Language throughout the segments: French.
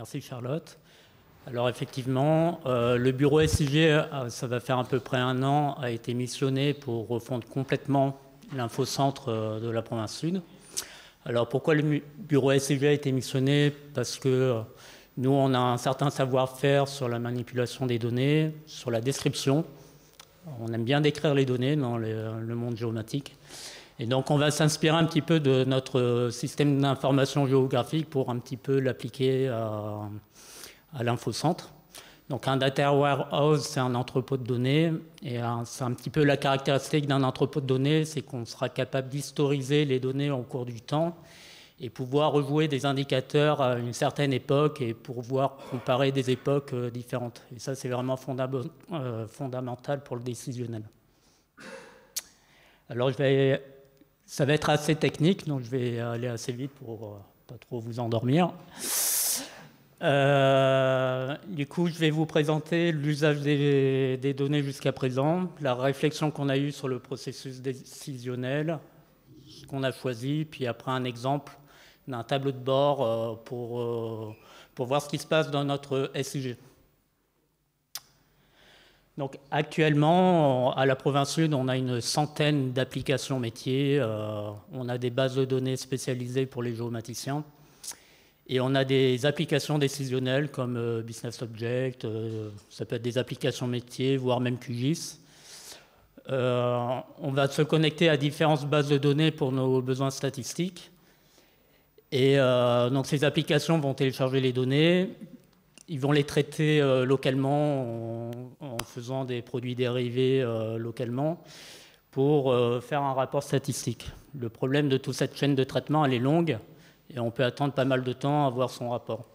Merci Charlotte. Alors effectivement, le bureau SIG, ça va faire à peu près 1 an, a été missionné pour refondre complètement l'infocentre de la province sud. Alors pourquoi le bureau SIG a été missionné? Parce que nous, on a un certain savoir-faire sur la manipulation des données, sur la description. On aime bien décrire les données dans le monde géomatique. Et donc on va s'inspirer un petit peu de notre système d'information géographique pour un petit peu l'appliquer à l'infocentre. Donc un data warehouse, c'est un entrepôt de données, et c'est un petit peu la caractéristique d'un entrepôt de données, c'est qu'on sera capable d'historiser les données au cours du temps et pouvoir rejouer des indicateurs à une certaine époque et pouvoir comparer des époques différentes. Et ça, c'est vraiment fondamental pour le décisionnel. Alors ça va être assez technique, donc je vais aller assez vite pour pas trop vous endormir. Du coup, je vais vous présenter l'usage des données jusqu'à présent, la réflexion qu'on a eue sur le processus décisionnel, ce qu'on a choisi, puis après un exemple d'un tableau de bord pour voir ce qui se passe dans notre SIG. Donc actuellement, à la province sud, on a une centaine d'applications métiers. On a des bases de données spécialisées pour les géomaticiens. Et on a des applications décisionnelles comme Business Object, ça peut être des applications métiers, voire même QGIS. On va se connecter à différentes bases de données pour nos besoins statistiques. Et donc ces applications vont télécharger les données, ils vont les traiter localement en faisant des produits dérivés localement pour faire un rapport statistique. Le problème de toute cette chaîne de traitement, elle est longue et on peut attendre pas mal de temps à voir son rapport.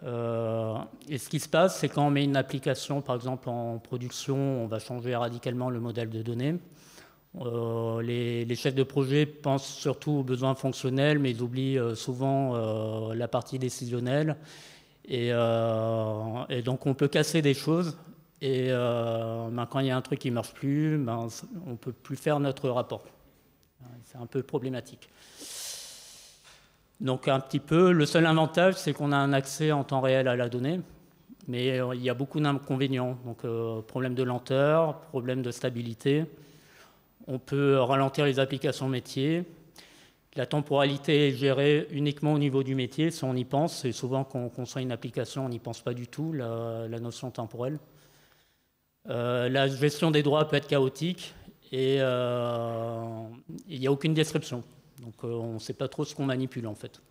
Et ce qui se passe, c'est quand on met une application, par exemple en production, on va changer radicalement le modèle de données. Les chefs de projet pensent surtout aux besoins fonctionnels, mais ils oublient souvent la partie décisionnelle. Et donc on peut casser des choses. Et quand il y a un truc qui ne marche plus, on ne peut plus faire notre rapport. C'est un peu problématique. Donc un petit peu, le seul avantage, c'est qu'on a un accès en temps réel à la donnée. Mais il y a beaucoup d'inconvénients. Donc problème de lenteur, problème de stabilité. On peut ralentir les applications métiers. La temporalité est gérée uniquement au niveau du métier, si on y pense. Et souvent, quand on conçoit une application, on n'y pense pas du tout, la notion temporelle. La gestion des droits peut être chaotique et il n'y a aucune description. Donc, on ne sait pas trop ce qu'on manipule, en fait.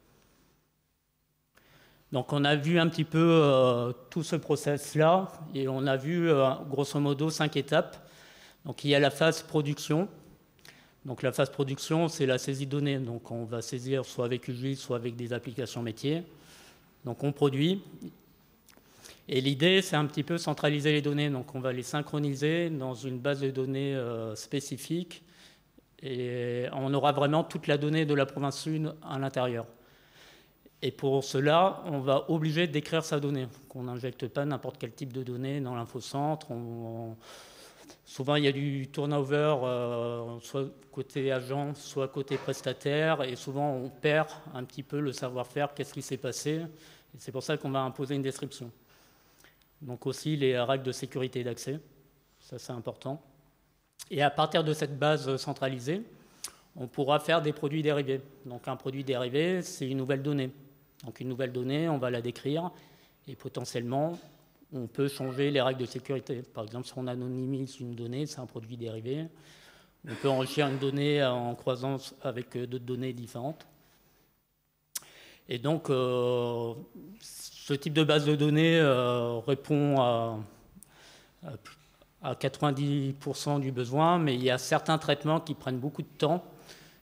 Donc, on a vu un petit peu tout ce process-là et on a vu, grosso modo, 5 étapes. Donc il y a la phase production. Donc la phase production, c'est la saisie de données. Donc on va saisir soit avec QGIS, soit avec des applications métiers. Donc on produit. Et l'idée, c'est un petit peu centraliser les données. Donc on va les synchroniser dans une base de données spécifique. Et on aura vraiment toute la donnée de la province sud à l'intérieur. Et pour cela, on va obliger d'écrire sa donnée. On n'injecte pas n'importe quel type de données dans l'infocentre. Souvent, il y a du turnover, soit côté agent, soit côté prestataire, et souvent, on perd un petit peu le savoir-faire, qu'est-ce qui s'est passé, et c'est pour ça qu'on va imposer une description. Donc aussi, les règles de sécurité d'accès, ça c'est important. Et à partir de cette base centralisée, on pourra faire des produits dérivés. Donc un produit dérivé, c'est une nouvelle donnée. Donc une nouvelle donnée, on va la décrire, et potentiellement, on peut changer les règles de sécurité. Par exemple, si on anonymise une donnée, c'est un produit dérivé. On peut enrichir une donnée en croisant avec d'autres données différentes. Et donc, ce type de base de données répond à 90% du besoin, mais il y a certains traitements qui prennent beaucoup de temps.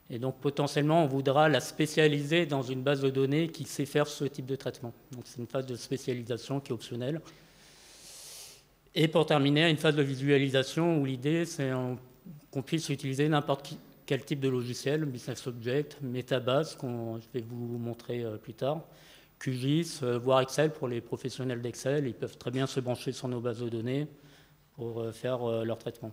Et donc, potentiellement, on voudra la spécialiser dans une base de données qui sait faire ce type de traitement. Donc, c'est une phase de spécialisation qui est optionnelle. Et pour terminer, une phase de visualisation où l'idée, c'est qu'on puisse utiliser n'importe quel type de logiciel, Business Object, Metabase, que je vais vous montrer plus tard, QGIS, voire Excel pour les professionnels d'Excel. Ils peuvent très bien se brancher sur nos bases de données pour faire leur traitement.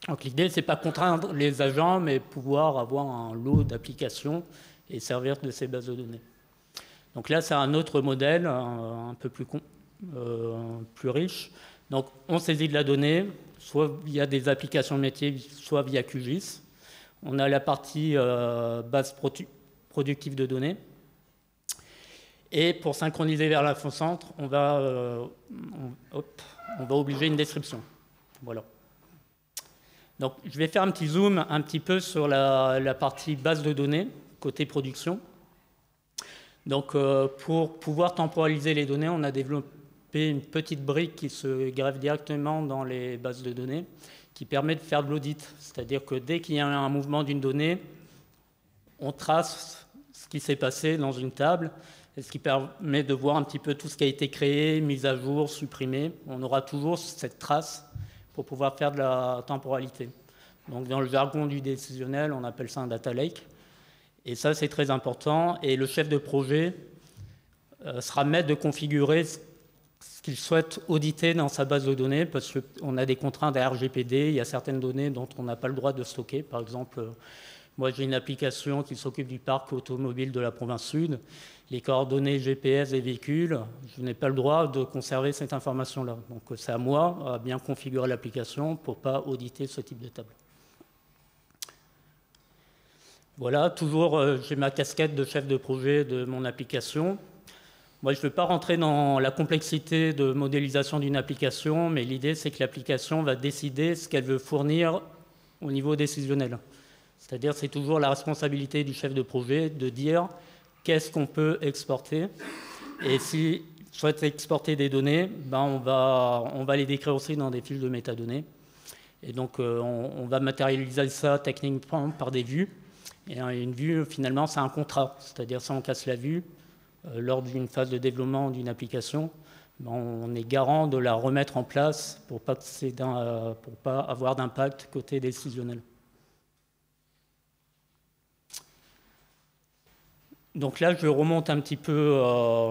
Donc l'idée, ce n'est pas contraindre les agents, mais pouvoir avoir un lot d'applications et servir de ces bases de données. Donc là, c'est un autre modèle, un peu plus riche. Donc on saisit de la donnée, soit via des applications métiers, soit via QGIS. On a la partie base productive de données. Et pour synchroniser vers l'infocentre, on va obliger une description. Voilà. Donc, je vais faire un petit zoom un petit peu sur la partie base de données, côté production. Donc, pour pouvoir temporaliser les données, on a développé une petite brique qui se greffe directement dans les bases de données, qui permet de faire de l'audit. C'est-à-dire que dès qu'il y a un mouvement d'une donnée, on trace ce qui s'est passé dans une table, et ce qui permet de voir un petit peu tout ce qui a été créé, mis à jour, supprimé. On aura toujours cette trace pour pouvoir faire de la temporalité. Donc dans le jargon du décisionnel, on appelle ça un data lake. Et ça, c'est très important. Et le chef de projet sera maître de configurer ce qu'il souhaite auditer dans sa base de données, parce qu'on a des contraintes à RGPD. Il y a certaines données dont on n'a pas le droit de stocker. Par exemple, moi, j'ai une application qui s'occupe du parc automobile de la province sud. Les coordonnées GPS des véhicules, je n'ai pas le droit de conserver cette information-là. Donc, c'est à moi à bien configurer l'application pour ne pas auditer ce type de table. Voilà, toujours, j'ai ma casquette de chef de projet de mon application. Moi, je ne veux pas rentrer dans la complexité de modélisation d'une application, mais l'idée, c'est que l'application va décider ce qu'elle veut fournir au niveau décisionnel. C'est-à-dire, c'est toujours la responsabilité du chef de projet de dire qu'est-ce qu'on peut exporter. Et s'il souhaite exporter des données, ben on va les décrire aussi dans des fiches de métadonnées. Et donc, on va matérialiser ça techniquement par des vues. Et une vue, finalement, c'est un contrat. C'est-à-dire, si on casse la vue, lors d'une phase de développement d'une application, ben on est garant de la remettre en place pour pas avoir d'impact côté décisionnel. Donc là, je remonte un petit peu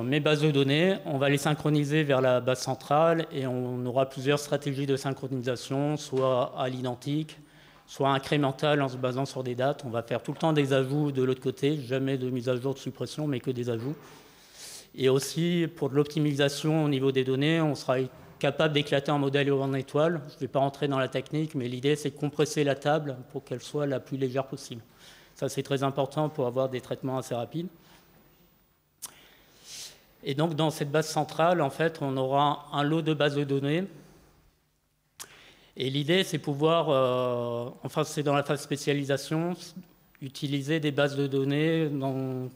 mes bases de données. On va les synchroniser vers la base centrale et on aura plusieurs stratégies de synchronisation, soit à l'identique, soit incrémentale en se basant sur des dates. On va faire tout le temps des ajouts de l'autre côté, jamais de mise à jour de suppression, mais que des ajouts. Et aussi, pour de l'optimisation au niveau des données, on sera capable d'éclater un modèle en étoile. Je ne vais pas rentrer dans la technique, mais l'idée, c'est de compresser la table pour qu'elle soit la plus légère possible. Ça, c'est très important pour avoir des traitements assez rapides. Et donc, dans cette base centrale, en fait, on aura un lot de bases de données. Et l'idée, c'est pouvoir, enfin, c'est dans la phase spécialisation, utiliser des bases de données dont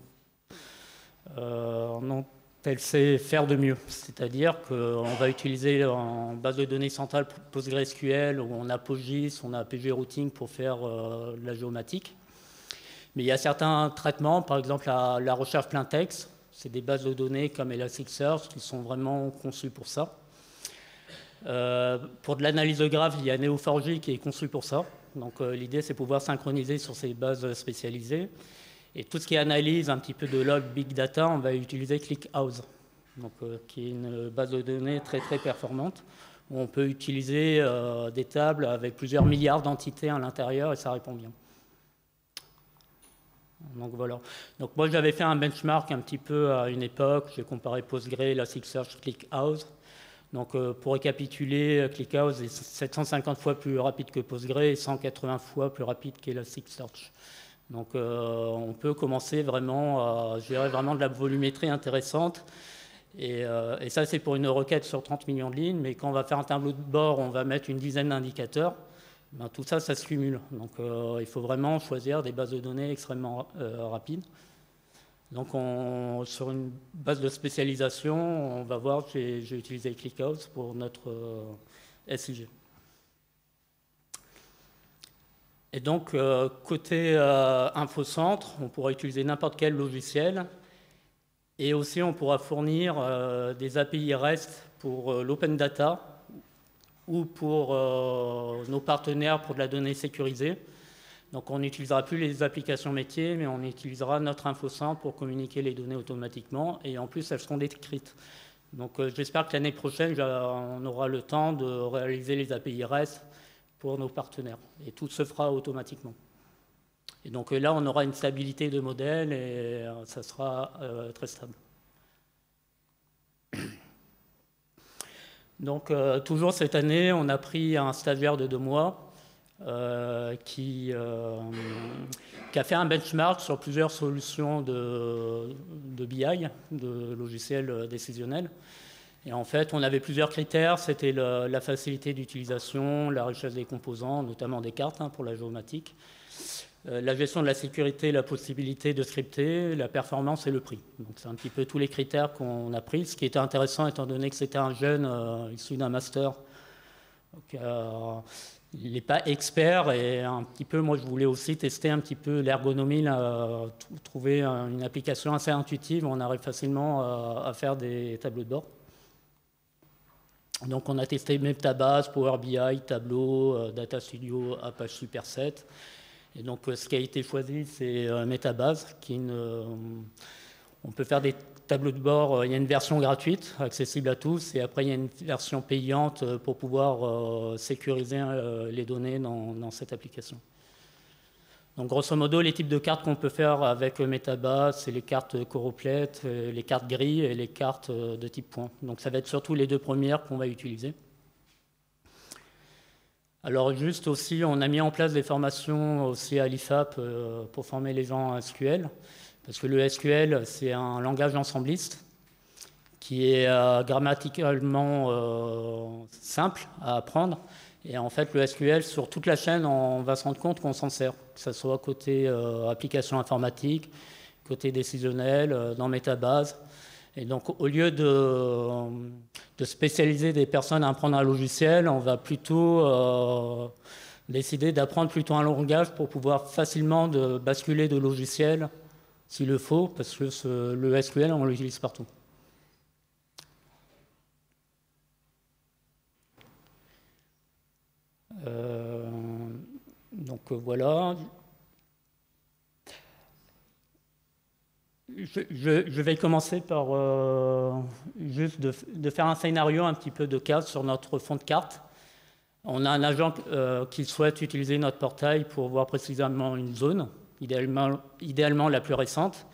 elle sait faire de mieux. C'est-à-dire qu'on va utiliser en base de données centrale PostgreSQL, où on a PostGIS, on a pgRouting pour faire de la géomatique. Mais il y a certains traitements, par exemple la recherche plein texte, c'est des bases de données comme Elasticsearch qui sont vraiment conçues pour ça. Pour de l'analyse de graphes, il y a Neo4j qui est conçu pour ça. Donc l'idée, c'est pouvoir synchroniser sur ces bases spécialisées. Et tout ce qui est analyse un petit peu de log big data, on va utiliser ClickHouse, donc, qui est une base de données très très performante, où on peut utiliser des tables avec plusieurs milliards d'entités à l'intérieur et ça répond bien. Donc voilà. Donc moi j'avais fait un benchmark un petit peu à une époque, j'ai comparé Postgre, Elasticsearch, ClickHouse. Donc pour récapituler, ClickHouse est 750 fois plus rapide que Postgre et 180 fois plus rapide qu'Elasticsearch. Donc on peut commencer vraiment à gérer vraiment de la volumétrie intéressante. Et ça c'est pour une requête sur 30 millions de lignes, mais quand on va faire un tableau de bord, on va mettre une dizaine d'indicateurs. Ben, tout ça, ça se cumule. Donc, il faut vraiment choisir des bases de données extrêmement rapides. Donc, sur une base de spécialisation, on va voir, j'ai utilisé ClickHouse pour notre SIG. Et donc, côté InfoCentre, on pourra utiliser n'importe quel logiciel. Et aussi, on pourra fournir des API REST pour l'open data ou pour nos partenaires pour de la donnée sécurisée. Donc on n'utilisera plus les applications métiers, mais on utilisera notre InfoCentre pour communiquer les données automatiquement, et en plus elles seront décrites. Donc j'espère que l'année prochaine, on aura le temps de réaliser les API REST pour nos partenaires, et tout se fera automatiquement. Et donc là, on aura une stabilité de modèle, et ça sera très stable. Donc, toujours cette année, on a pris un stagiaire de 2 mois qui a fait un benchmark sur plusieurs solutions de BI, de logiciels décisionnels. Et en fait, on avait plusieurs critères. C'était la facilité d'utilisation, la richesse des composants, notamment des cartes pour la géomatique, la gestion de la sécurité, la possibilité de scripter, la performance et le prix. Donc c'est un petit peu tous les critères qu'on a pris, ce qui était intéressant étant donné que c'était un jeune issu d'un master. Donc, il n'est pas expert et un petit peu, moi je voulais aussi tester un petit peu l'ergonomie, trouver une application assez intuitive où on arrive facilement à faire des tableaux de bord. Donc on a testé Metabase, Power BI, Tableau, Data Studio, Apache Superset. Et donc ce qui a été choisi, c'est Metabase. On peut faire des tableaux de bord, il y a une version gratuite, accessible à tous, et après il y a une version payante pour pouvoir sécuriser les données dans cette application. Donc grosso modo, les types de cartes qu'on peut faire avec Metabase, c'est les cartes choroplètes, les cartes gris et les cartes de type point. Donc ça va être surtout les deux premières qu'on va utiliser. Alors juste aussi, on a mis en place des formations aussi à l'IFAP pour former les gens à SQL. Parce que le SQL, c'est un langage ensembliste qui est grammaticalement simple à apprendre. Et en fait, le SQL, sur toute la chaîne, on va se rendre compte qu'on s'en sert, que ce soit côté application informatique, côté décisionnel, dans Metabase. Et donc, au lieu de spécialiser des personnes à apprendre un logiciel, on va plutôt décider d'apprendre plutôt un langage pour pouvoir facilement basculer de logiciel s'il le faut, parce que le SQL, on l'utilise partout. Donc voilà. Je vais commencer par juste de faire un scénario un petit peu de cas sur notre fond de carte. On a un agent qui souhaite utiliser notre portail pour voir précisément une zone, idéalement la plus récente,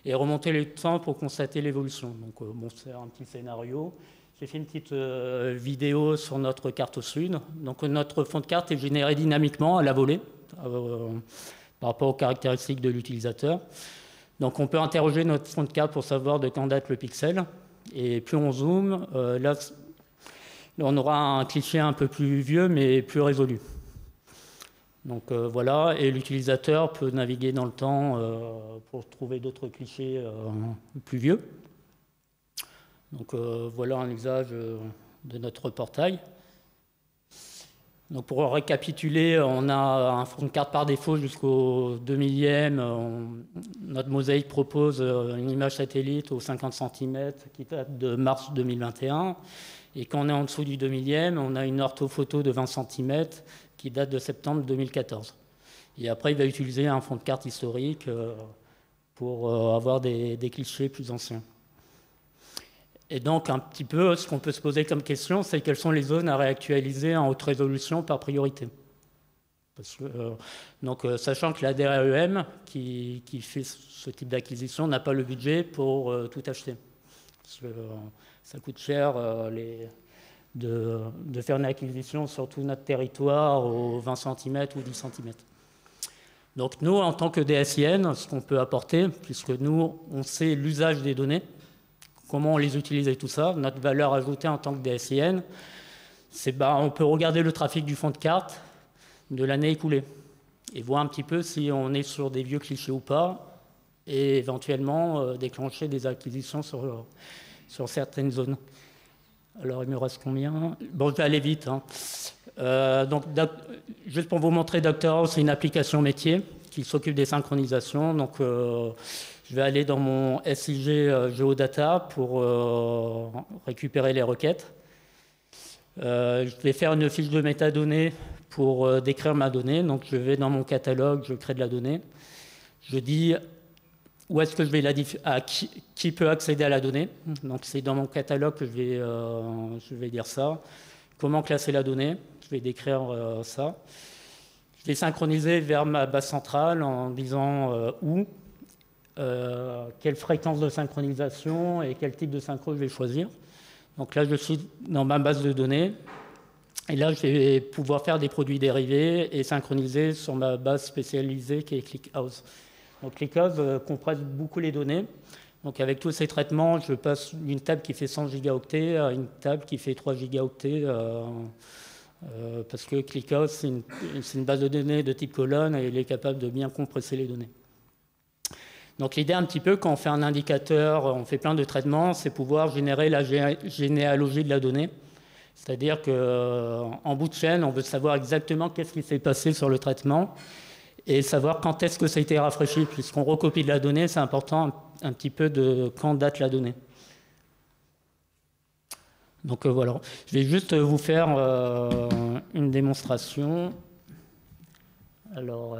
et remonter le temps pour constater l'évolution. Donc bon, c'est un petit scénario. J'ai fait une petite vidéo sur notre carte au sud. Donc notre fond de carte est généré dynamiquement à la volée par rapport aux caractéristiques de l'utilisateur. Donc on peut interroger notre fond de carte pour savoir de quand date le pixel. Et plus on zoome, là on aura un cliché un peu plus vieux mais plus résolu. Donc voilà, et l'utilisateur peut naviguer dans le temps pour trouver d'autres clichés plus vieux. Donc voilà un usage de notre portail. Donc pour récapituler, on a un fond de carte par défaut jusqu'au 2 millième. Notre mosaïque propose une image satellite au 50 cm qui date de mars 2021. Et quand on est en dessous du 2 millième, on a une orthophoto de 20 cm qui date de septembre 2014. Et après, il va utiliser un fond de carte historique pour avoir des clichés plus anciens. Et donc, un petit peu, ce qu'on peut se poser comme question, c'est quelles sont les zones à réactualiser en haute résolution par priorité. Parce que, donc, sachant que la DREM, qui fait ce type d'acquisition, n'a pas le budget pour tout acheter. Parce que ça coûte cher de faire une acquisition sur tout notre territoire aux 20 cm ou 10 cm. Donc, nous, en tant que DSIN, ce qu'on peut apporter, puisque nous, on sait l'usage des données, comment on les utilise et tout ça. Notre valeur ajoutée en tant que DSIN, c'est on peut regarder le trafic du fond de carte de l'année écoulée et voir un petit peu si on est sur des vieux clichés ou pas et éventuellement déclencher des acquisitions sur certaines zones. Alors, il me reste combien? Bon, je vais aller vite. Donc, juste pour vous montrer, Doctor, c'est une application métier qui s'occupe des synchronisations. Donc, je vais aller dans mon SIG Geodata pour récupérer les requêtes. Je vais faire une fiche de métadonnées pour décrire ma donnée. Donc, je vais dans mon catalogue, je crée de la donnée. Je dis où est-ce que je vais qui peut accéder à la donnée. Donc, c'est dans mon catalogue que je vais dire ça. Comment classer la donnée, je vais décrire ça. Je vais synchroniser vers ma base centrale en disant où. Quelle fréquence de synchronisation et quel type de synchro je vais choisir. Donc là, je suis dans ma base de données. Et là, je vais pouvoir faire des produits dérivés et synchroniser sur ma base spécialisée qui est ClickHouse. Donc ClickHouse compresse beaucoup les données. Donc avec tous ces traitements, je passe d'une table qui fait 100 gigaoctets à une table qui fait 3 gigaoctets parce que ClickHouse, c'est une base de données de type colonne et il est capable de bien compresser les données. Donc l'idée un petit peu, quand on fait un indicateur, on fait plein de traitements, c'est pouvoir générer la généalogie de la donnée. C'est-à-dire qu'en bout de chaîne, on veut savoir exactement qu'est-ce qui s'est passé sur le traitement et savoir quand est-ce que ça a été rafraîchi. Puisqu'on recopie de la donnée, c'est important un petit peu de quand date la donnée. Donc voilà, je vais juste vous faire une démonstration. Alors,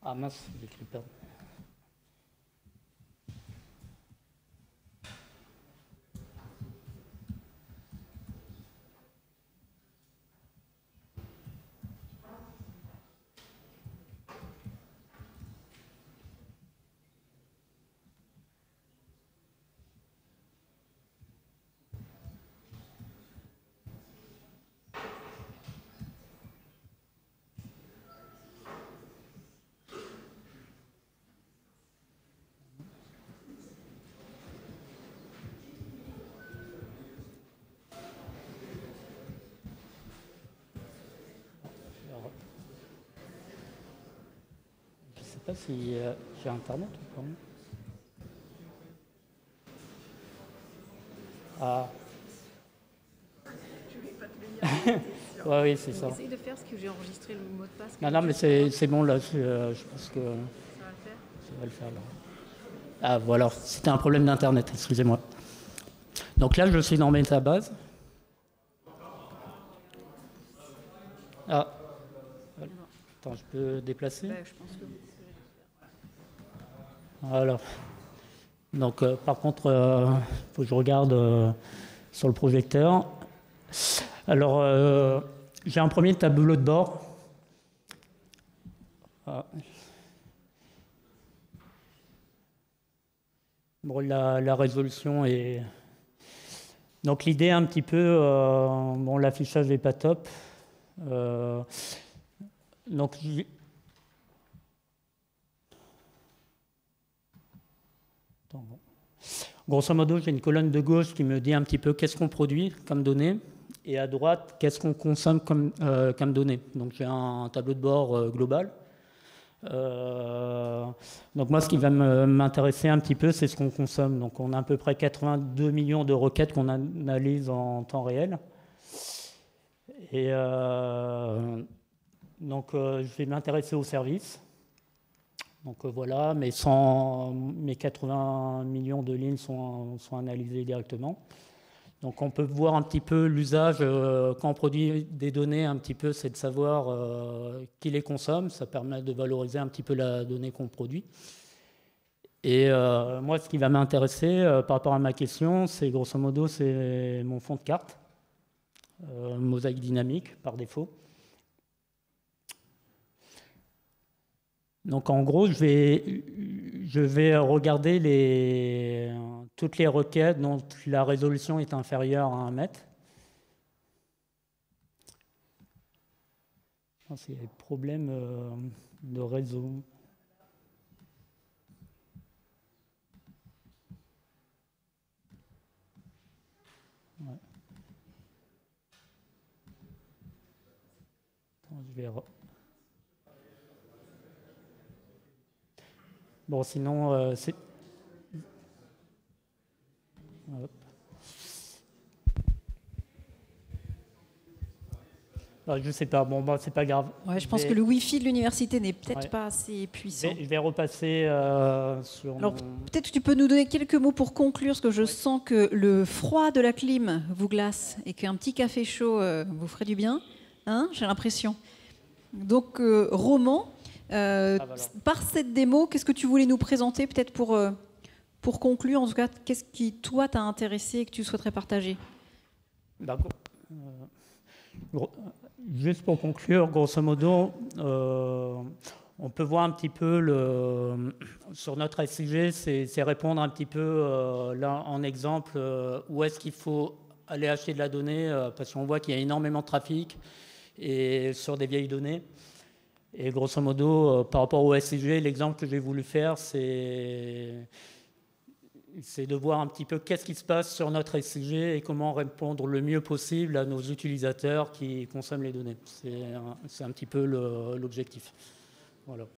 ah mince, j'ai écrit pardon. Je ne sais pas si j'ai Internet ou pas. Ah. Oui, c'est ça. Essaye de faire ce que j'ai enregistré le mot de passe. Non, mais c'est bon là. Je pense que ça va le faire. Ça va le faire là. Ah, voilà. C'était un problème d'Internet, excusez-moi. Donc là, je suis dans Metabase. Ah. Attends, je peux déplacer? Je pense que vous Voilà. Donc, par contre, il faut que je regarde sur le projecteur. Alors, j'ai un premier tableau de bord. Ah. Bon, la résolution est... Donc, l'idée un petit peu... bon, l'affichage n'est pas top. Donc, grosso modo, j'ai une colonne de gauche qui me dit un petit peu qu'est-ce qu'on produit comme données, et à droite, qu'est-ce qu'on consomme comme données. Donc j'ai un tableau de bord global. Donc moi, ce qui va m'intéresser un petit peu, c'est ce qu'on consomme. Donc on a à peu près 82 millions de requêtes qu'on analyse en temps réel. Et donc je vais m'intéresser aux services. Donc voilà, mes 80 millions de lignes sont analysées directement. Donc on peut voir un petit peu l'usage, quand on produit des données, un petit peu, c'est de savoir qui les consomme. Ça permet de valoriser un petit peu la donnée qu'on produit. Et moi, ce qui va m'intéresser par rapport à ma question, c'est grosso modo, c'est mon fond de carte, mosaïque dynamique par défaut. Donc en gros, je vais regarder toutes les requêtes dont la résolution est inférieure à 1 mètre. C'est des problèmes de réseau. Ouais. Attends, je vais... Bon, sinon, c'est... Hop. Non, je ne sais pas, bon, c'est pas grave. Ouais, je pense que le Wi-Fi de l'université n'est peut-être pas assez puissant. Je vais repasser sur... Alors, peut-être que tu peux nous donner quelques mots pour conclure, parce que je sens que le froid de la clim vous glace et qu'un petit café chaud vous ferait du bien. Hein, j'ai l'impression. Donc, Roman... voilà. Par cette démo, qu'est-ce que tu voulais nous présenter peut-être pour Pour conclure, en tout cas, qu'est-ce qui, toi, t'a intéressé et que tu souhaiterais partager? D'accord. Juste pour conclure, grosso modo, on peut voir un petit peu sur notre SIG, c'est répondre un petit peu là en exemple où est-ce qu'il faut aller acheter de la donnée parce qu'on voit qu'il y a énormément de trafic et sur des vieilles données. Et grosso modo, par rapport au SIG, l'exemple que j'ai voulu faire, c'est de voir un petit peu qu'est-ce qui se passe sur notre SIG et comment répondre le mieux possible à nos utilisateurs qui consomment les données. C'est un petit peu l'objectif. Voilà.